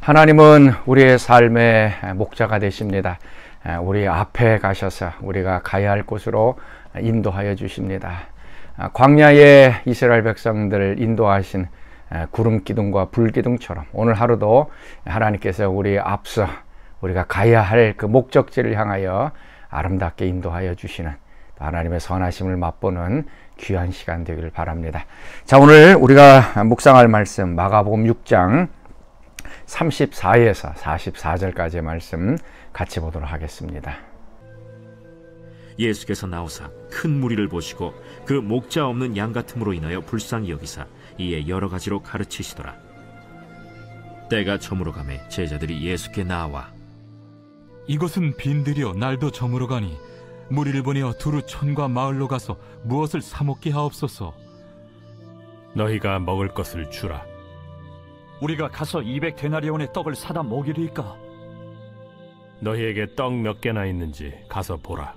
하나님은 우리의 삶의 목자가 되십니다. 우리 앞에 가셔서 우리가 가야 할 곳으로 인도하여 주십니다. 광야의 이스라엘 백성들을 인도하신 구름 기둥과 불 기둥처럼 오늘 하루도 하나님께서 우리 앞서 우리가 가야 할 그 목적지를 향하여 아름답게 인도하여 주시는 하나님의 선하심을 맛보는 귀한 시간 되기를 바랍니다. 자, 오늘 우리가 묵상할 말씀 마가복음 6장 34에서 44절까지의 말씀 같이 보도록 하겠습니다. 예수께서 나오사 큰 무리를 보시고 그 목자 없는 양 같음으로 인하여 불쌍히 여기사 이에 여러 가지로 가르치시더라. 때가 저물어 가매 제자들이 예수께 나와 이것은 빈들이여 날도 저물어 가니 무리를 보내어 두루 촌과 마을로 가서 무엇을 사 먹게 하옵소서. 너희가 먹을 것을 주라. 우리가 가서 200데나리온의 떡을 사다 먹이리까? 너희에게 떡 몇 개나 있는지 가서 보라.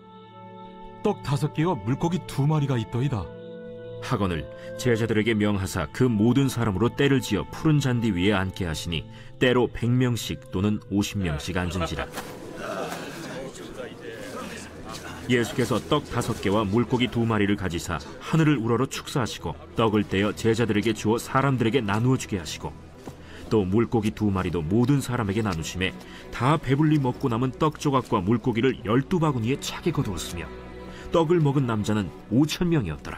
떡 5개와 물고기 2마리가 있더이다. 하거늘 제자들에게 명하사 그 모든 사람으로 때를 지어 푸른 잔디 위에 앉게 하시니 때로 100명씩 또는 50명씩 앉은지라. 예수께서 떡 5개와 물고기 2마리를 가지사 하늘을 우러러 축사하시고 떡을 떼어 제자들에게 주어 사람들에게 나누어 주게 하시고 또 물고기 2마리도 모든 사람에게 나누심에 다 배불리 먹고 남은 떡 조각과 물고기를 12바구니에 차게 거두었으며 떡을 먹은 남자는 5,000명이었더라.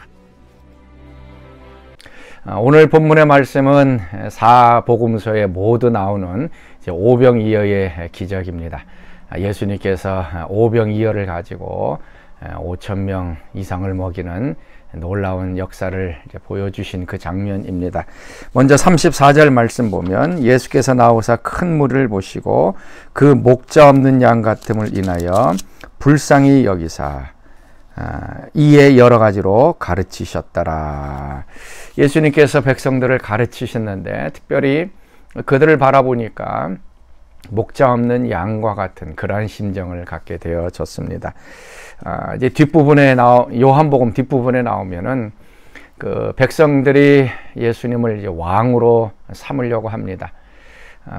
오늘 본문의 말씀은 사복음서에 모두 나오는 오병이어의 기적입니다. 예수님께서 오병이어를 가지고 5,000명 이상을 먹이는 놀라운 역사를 보여주신 그 장면입니다. 먼저 34절 말씀 보면 예수께서 나오사 큰 무리를 보시고 그 목자 없는 양 같음을 인하여 불쌍히 여기사 이에 여러 가지로 가르치셨더라. 예수님께서 백성들을 가르치셨는데 특별히 그들을 바라보니까 목자 없는 양과 같은 그러한 심정을 갖게 되어졌습니다. 이제 뒷부분에 요한복음 뒷부분에 나오면은 그 백성들이 예수님을 이제 왕으로 삼으려고 합니다.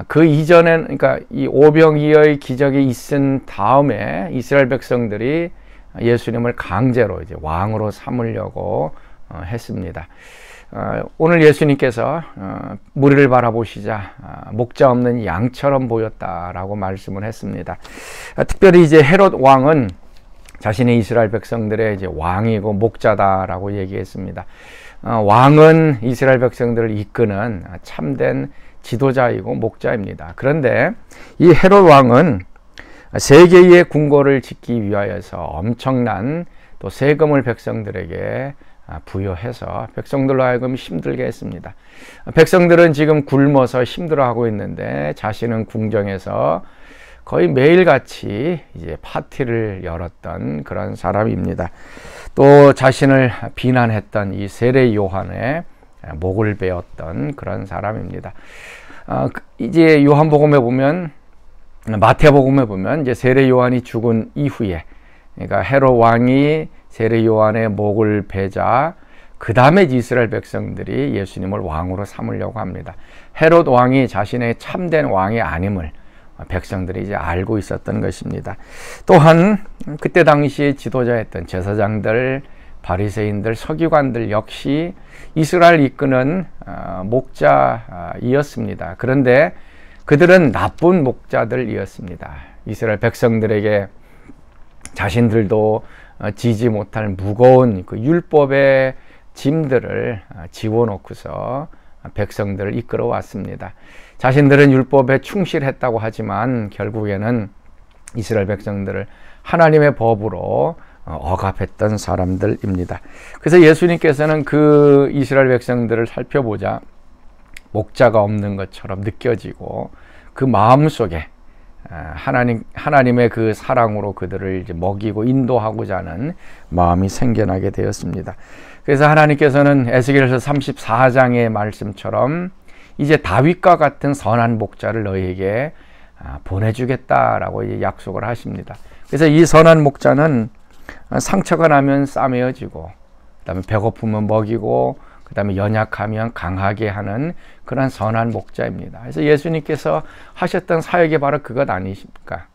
그 이전엔 그러니까 이 오병이어의 기적이 있은 다음에 이스라엘 백성들이 예수님을 강제로 이제 왕으로 삼으려고 했습니다. 오늘 예수님께서 무리를 바라보시자 목자 없는 양처럼 보였다라고 말씀을 했습니다. 특별히 이제 헤롯 왕은 자신의 이스라엘 백성들의 이제 왕이고 목자다라고 얘기했습니다. 왕은 이스라엘 백성들을 이끄는 참된 지도자이고 목자입니다. 그런데 이 헤롯 왕은 세 개의 궁궐을 짓기 위하여서 엄청난 또 세금을 백성들에게 부여해서 백성들로 하여금 힘들게 했습니다. 백성들은 지금 굶어서 힘들어하고 있는데 자신은 궁정에서 거의 매일같이 이제 파티를 열었던 그런 사람입니다. 또 자신을 비난했던 이 세례 요한의 목을 베었던 그런 사람입니다. 이제 요한복음에 보면 마태복음에 보면 이제 세례 요한이 죽은 이후에 그러니까 헤롯 왕이 세례 요한의 목을 베자 그 다음에 이스라엘 백성들이 예수님을 왕으로 삼으려고 합니다. 헤롯 왕이 자신의 참된 왕이 아님을 백성들이 이제 알고 있었던 것입니다. 또한 그때 당시에 지도자였던 제사장들, 바리새인들, 서기관들 역시 이스라엘 이끄는 목자이었습니다. 그런데 그들은 나쁜 목자들이었습니다. 이스라엘 백성들에게 자신들도 지지 못할 무거운 그 율법의 짐들을 지워놓고서 백성들을 이끌어 왔습니다. 자신들은 율법에 충실했다고 하지만 결국에는 이스라엘 백성들을 하나님의 법으로 억압했던 사람들입니다. 그래서 예수님께서는 그 이스라엘 백성들을 살펴보자 목자가 없는 것처럼 느껴지고 그 마음속에 하나님의 그 사랑으로 그들을 이제 먹이고 인도하고자 하는 마음이 생겨나게 되었습니다. 그래서 하나님께서는 에스겔서 34장의 말씀처럼 이제 다윗과 같은 선한 목자를 너희에게 보내주겠다라고 이제 약속을 하십니다. 그래서 이 선한 목자는 상처가 나면 싸매어지고 그다음에 배고프면 먹이고 그 다음에 연약하면 강하게 하는 그런 선한 목자입니다. 그래서 예수님께서 하셨던 사역이 바로 그것 아니십니까?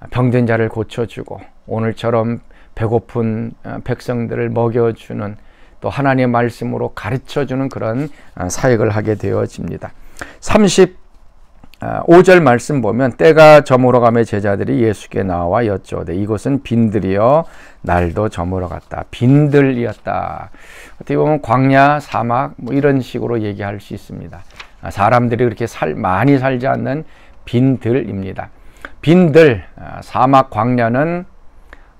병든 자를 고쳐주고 오늘처럼 배고픈 백성들을 먹여주는, 또 하나님의 말씀으로 가르쳐주는 그런 사역을 하게 되어집니다. 35절 말씀 보면 때가 저물어가며 제자들이 예수께 나와 여쭈어되 이곳은 빈들이여 날도 저물어갔다. 빈들이었다. 어떻게 보면 광야, 사막 뭐 이런 식으로 얘기할 수 있습니다. 사람들이 그렇게 많이 살지 않는 빈들입니다. 빈들, 사막, 광야는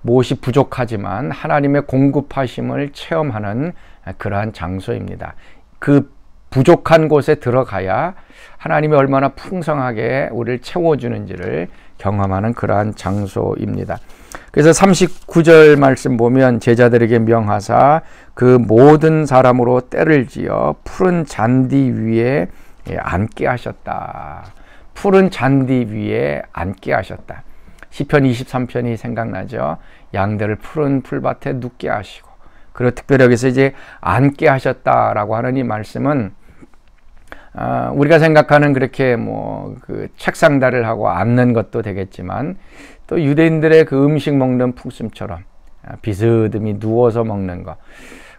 무엇이 부족하지만 하나님의 공급하심을 체험하는 그러한 장소입니다. 그 부족한 곳에 들어가야 하나님이 얼마나 풍성하게 우리를 채워주는지를 경험하는 그러한 장소입니다. 그래서 39절 말씀 보면 제자들에게 명하사 그 모든 사람으로 때를 지어 푸른 잔디 위에 앉게 하셨다. 푸른 잔디 위에 앉게 하셨다. 시편 23편이 생각나죠. 양들을 푸른 풀밭에 눕게 하시고, 그리고 특별히 여기서 이제 앉게 하셨다라고 하는 이 말씀은 우리가 생각하는 그렇게 그 책상다리를 하고 앉는 것도 되겠지만, 또 유대인들의 그 음식 먹는 풍습처럼 비스듬히 누워서 먹는 것.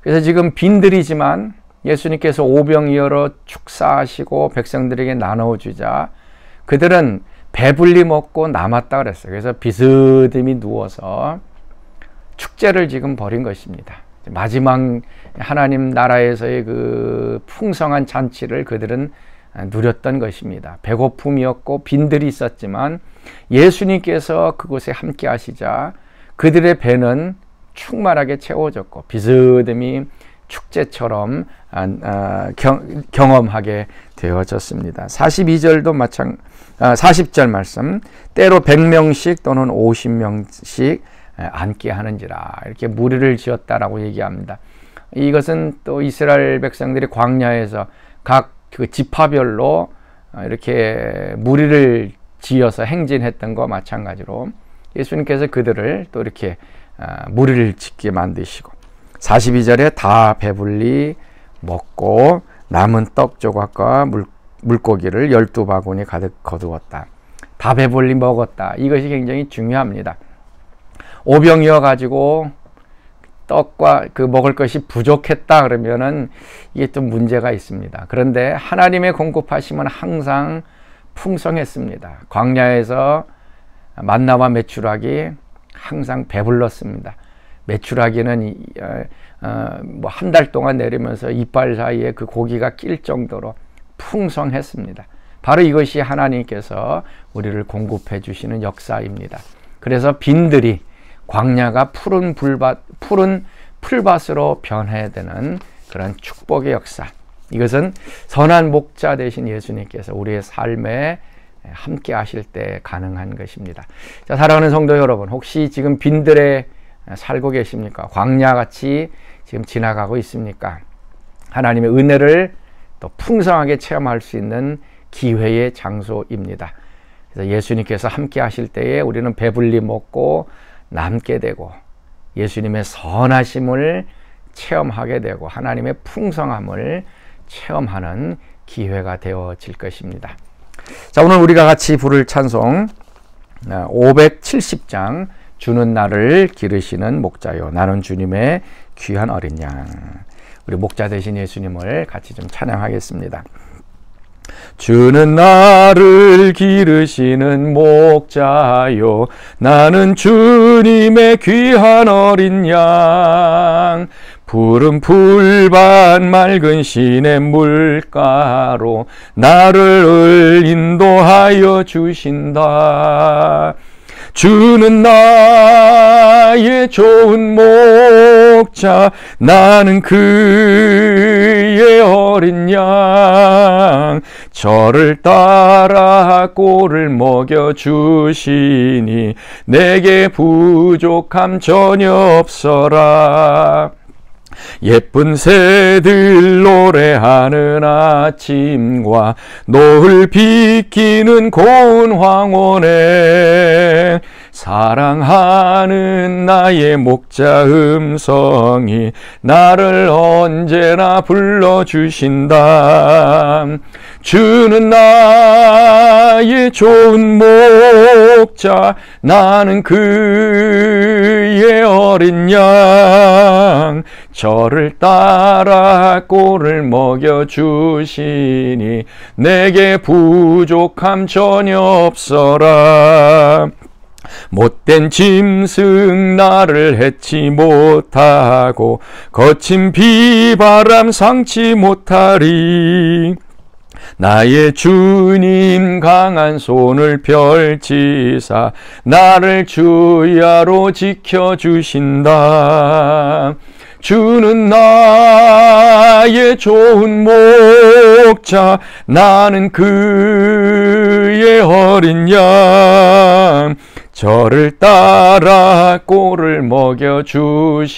그래서 지금 빈들이지만 예수님께서 오병이어로 축사하시고 백성들에게 나눠주자 그들은 배불리 먹고 남았다 그랬어요. 그래서 비스듬히 누워서 축제를 지금 벌인 것입니다. 마지막 하나님 나라에서의 그 풍성한 잔치를 그들은 누렸던 것입니다. 배고픔이었고 빈들이 있었지만 예수님께서 그곳에 함께 하시자 그들의 배는 충만하게 채워졌고 비스듬히 축제처럼 경험하게 되어졌습니다. 42절도 40절 말씀, 때로 100명씩 또는 50명씩 앉게 하는지라, 이렇게 무리를 지었다라고 얘기합니다. 이것은 또 이스라엘 백성들이 광야에서 각 그 지파별로 이렇게 무리를 지어서 행진했던 것과 마찬가지로 예수님께서 그들을 또 이렇게 무리를 짓게 만드시고, 42절에 다 배불리 먹고 남은 떡 조각과 물고기를 12바구니 가득 거두었다. 다 배불리 먹었다. 이것이 굉장히 중요합니다. 오병이어 가지고 떡과 그 먹을 것이 부족했다 그러면은 이게 좀 문제가 있습니다. 그런데 하나님의 공급하심은 항상 풍성했습니다. 광야에서 만나와 메추라기 항상 배불렀습니다. 메추라기는 한 달 동안 내리면서 이빨 사이에 그 고기가 낄 정도로 풍성했습니다. 바로 이것이 하나님께서 우리를 공급해 주시는 역사입니다. 그래서 빈들이 광야가 푸른 풀밭으로 변해되는 그런 축복의 역사. 이것은 선한 목자 되신 예수님께서 우리의 삶에 함께 하실 때 가능한 것입니다. 자, 사랑하는 성도 여러분, 혹시 지금 빈들에 살고 계십니까? 광야같이 지금 지나가고 있습니까? 하나님의 은혜를 또 풍성하게 체험할 수 있는 기회의 장소입니다. 그래서 예수님께서 함께 하실 때에 우리는 배불리 먹고 남게 되고 예수님의 선하심을 체험하게 되고 하나님의 풍성함을 체험하는 기회가 되어질 것입니다. 자, 오늘 우리가 같이 부를 찬송 570장 주는 나를 기르시는 목자요 나는 주님의 귀한 어린 양. 우리 목자 되신 예수님을 같이 좀 찬양하겠습니다. 주는 나를 기르시는 목자요 나는 주님의 귀한 어린 양. 푸른 풀밭 맑은 시냇 물가로 나를 인도하여 주신다. 주는 나의 좋은 목자 나는 그의 어린 양. 저를 따라 꼴을 먹여주시니 내게 부족함 전혀 없어라. 예쁜 새들 노래하는 아침과 노을 비키는 고운 황혼에 사랑하는 나의 목자 음성이 나를 언제나 불러주신다. 주는 나의 좋은 목자, 나는 그의 어린 양. 저를 따라 꼴을 먹여주시니 내게 부족함 전혀 없어라. 못된 짐승 나를 해치 못하고 거친 비바람 상치 못하리. 나의 주님 강한 손을 펼치사 나를 주야로 지켜주신다. 주는 나의 좋은 목자, 나는 그의 어린 양. 저를 따라 꼴을 먹여주시니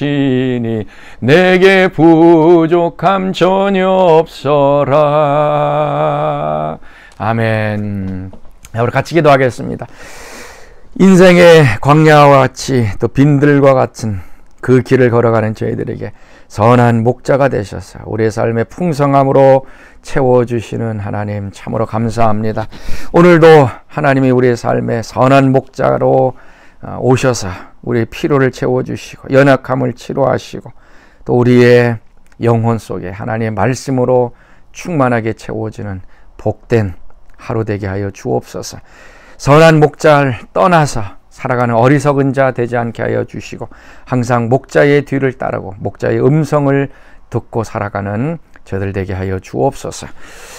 내게 부족함 전혀 없어라. 아멘. 우리 같이 기도하겠습니다. 인생의 광야와 같이 또 빈들과 같은 그 길을 걸어가는 저희들에게 선한 목자가 되셔서 우리의 삶의 풍성함으로 채워주시는 하나님 참으로 감사합니다. 오늘도 하나님이 우리의 삶에 선한 목자로 오셔서 우리의 피로를 채워주시고 연약함을 치료하시고 또 우리의 영혼 속에 하나님의 말씀으로 충만하게 채워지는 복된 하루 되게 하여 주옵소서. 선한 목자를 떠나서 살아가는 어리석은 자 되지 않게 하여 주시고 항상 목자의 뒤를 따르고 목자의 음성을 듣고 살아가는 저들 되게 하여 주옵소서.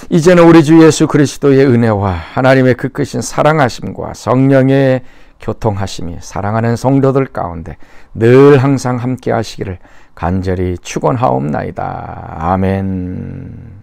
이제는 우리 주 예수 그리스도의 은혜와 하나님의 그 크신 사랑하심과 성령의 교통하심이 사랑하는 성도들 가운데 늘 항상 함께 하시기를 간절히 축원하옵나이다. 아멘.